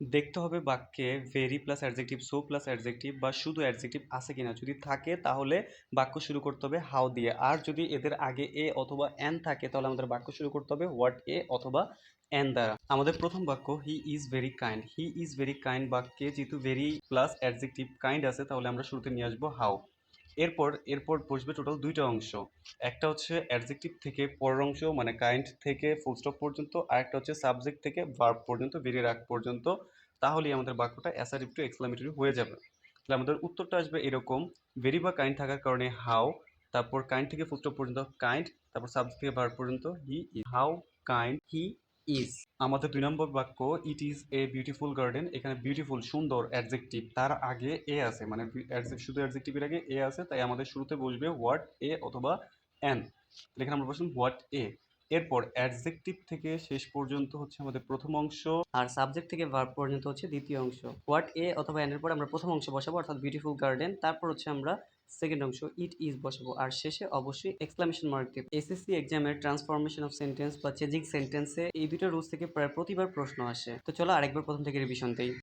দেখতে হবে বাক্যে very plus adjective, so plus adjective বা শুধু অ্যাডজেক্টিভ আছে কিনা। যদি থাকে তাহলে বাক্য শুরু করতে হবে হাউ দিয়ে। আর যদি এদের আগে এ অথবা এন থাকে তাহলে আমাদের বাক্য শুরু করতে হবে হোয়াট এ অথবা এন দ্বারা। আমাদের প্রথম বাক্য he is very kind. He is very kind বাক্যে যেহেতু ভেরি প্লাস অ্যাডজেক্টিভ কাইন্ড আছে তাহলে আমরা শুরুতে নিয়ে আসবো হাউ। এরপর বসবে টোটাল দুইটা অংশ। একটা হচ্ছে অ্যাডজেক্টিভ থেকে পরের অংশ মানে কাইন্ড থেকে ফুল স্টপ পর্যন্ত, আর একটা হচ্ছে সাবজেক্ট থেকে ভার্ব পর্যন্ত, ভেরির আগ পর্যন্ত। তাহলেই আমাদের বাক্যটা অ্যাসার্টিভ টু এক্সক্লামেটরি হয়ে যাবে। তাহলে আমাদের উত্তরটা আসবে এরকম: ভেরি বা কাইন্ড থাকার কারণে হাউ, তারপর কাইন্ড থেকে ফুল স্টপ পর্যন্ত কাইন্ড, তারপর সাবজেক্ট থেকে ভার্ব পর্যন্ত he is. How kind he is. আমাদের ২ নম্বর বাক্য it is a beautiful garden. এখানে বিউটিফুল সুন্দর অ্যাডজেক্টিভ, তার আগে এ আছে মানে শুধু অ্যাডজেক্টিভের আগে এ আছে, তাই আমাদের শুরুতে বসবে হোয়াট এ অথবা এন। এখানে আমরা বসলাম হোয়াট এ। এরপর অ্যাডজেক্টিভ থেকে শেষ পর্যন্ত হচ্ছে আমাদের প্রথম অংশ, আর সাবজেক্ট থেকে ভার্ব পর্যন্ত হচ্ছে দ্বিতীয় অংশ। হোয়াট এ অথবা এন এর পর আমরা প্রথম অংশ বসাবো অর্থাৎ বিউটিফুল গার্ডেন, তারপর হচ্ছে আমরা সেকেন্ড অংশ ইট ইজ বসাবো, আর শেষে অবশ্যই এক্সক্লামেশন মার্ক দিব। এসএসসি এক্সামের ট্রান্সফরমেশন অফ সেন্টেন্স বা চেঞ্জিং সেন্টেন্সে এই দুটো রুলস থেকে প্রায় প্রতিবার প্রশ্ন আসে। তো চলো আরেকবার প্রথম থেকে রিভিশন দেই।